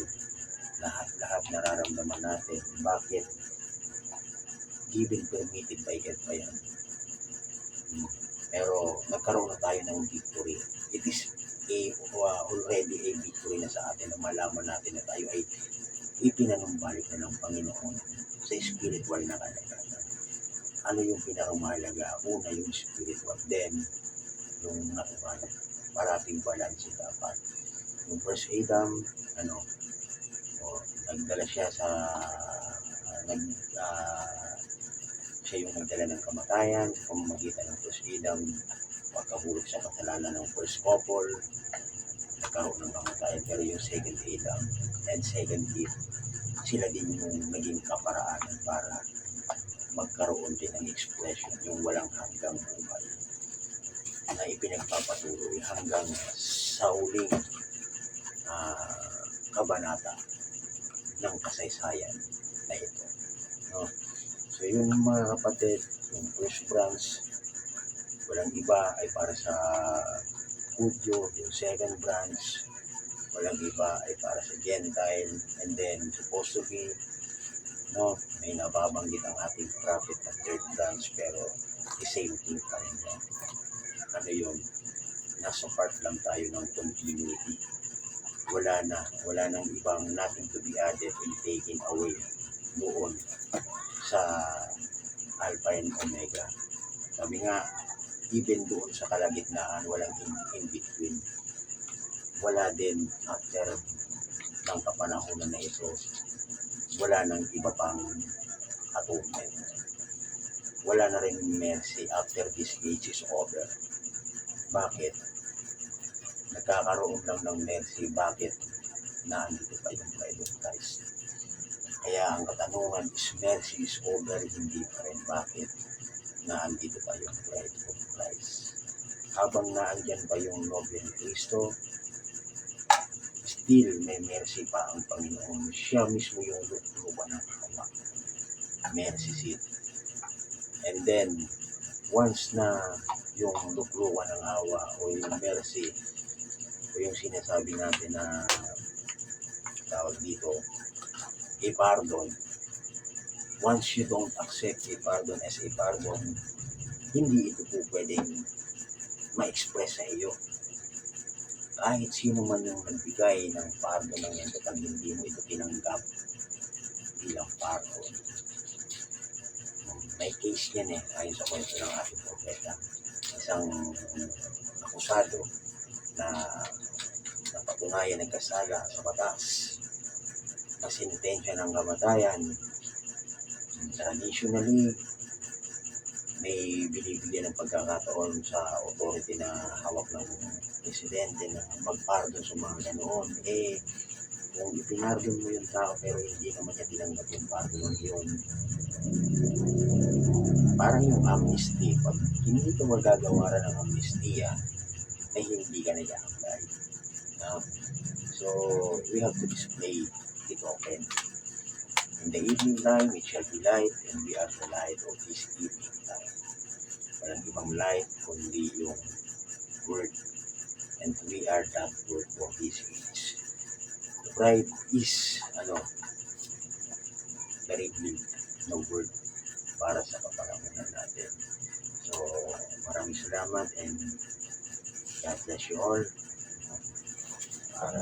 Speaker 3: lahat nararamdaman natin. Bakit? Given permitted by God pa yan. Pero nagkaroon na tayo ng victory. It is already a victory na sa atin na malaman natin na tayo ay ipinanumbalik na ng Panginoon sa spiritual na kalagayan. Ano yung pinakamahalaga? Una yung spiritual, then yung natural. Parating balance dapat. Yung first Adam, nagdala siya sa nag siya yung nagdala ng kamatayan sa pamamagitan ng First Adam, pagkahulog sa kasalanan ng first couple, nagkaroon ng kamatayan. Pero yung second Adam and second Eve, sila din yung naging kaparaanan para magkaroon din ng expression, yung walang hanggang buhay na ipinagpapatuloy hanggang sa huling kabanata ng kasaysayan na ito. No? So yun mga kapatid, yung first branch, walang iba ay para sa Hudyo. Yung second branch, walang iba ay para sa Gentile. And then supposed to be, no, may nababanggit ang ating prophet na third branch, pero the same thing pa rin yan. Ano yun? Nasa part lang tayo ng continuity. Wala nang ibang nothing to be added and taken away doon sa Alpha and Omega. Sabi nga, even doon sa kalagitnaan, walang in between. Wala din after ng kapanahonan na ito, wala nang iba pang atonement. Wala na rin mercy after this age is over. Bakit? Nagkakaroon lang ng mercy. Bakit? Naandito pa yung bride of Christ. Kaya ang katanungan is mercy is over, hindi pa rin. Bakit? Naandito pa yung bride of Christ. Habang naandyan pa yung nobel ni Cristo, still may mercy pa ang Panginoon. Siya mismo yung lukluban ng Hawa. Mercy seat. And then, once na yung lukluban ng Hawa o yung mercy o yung sinasabi natin na tawag dito, a pardon. Once you don't accept a pardon as a pardon, hindi ito po pwedeng ma-express sa iyo. Kahit sino man yung nagbigay ng pardon ng yan, kapag hindi mo ito tinanggap bilang pardon. May case yan ayon sa kwento ng ating propeta. Isang akusado na napatunayan ng kasala sa batas, na sentensya ng kamatayan. Traditionally, may binibigyan ng pagkakataon sa authority na hawak ng presidente na mag-pardon sa mga ganoon. Kung ipinardon mo yung tao pero hindi naman niya tinanggap yung pardon yun, parang yung amnesty. Pag hindi ka magagawa ng amnestia, ay hindi ka nag-apply. So, we have to display it open. In the evening time, it shall be light, and we are the light of this evening time. Walang ibang light, kundi yung word. And we are that word for this age. Pride is, the revealed na word para sa kapanahonan natin. So, maraming salamat and God bless you all. Para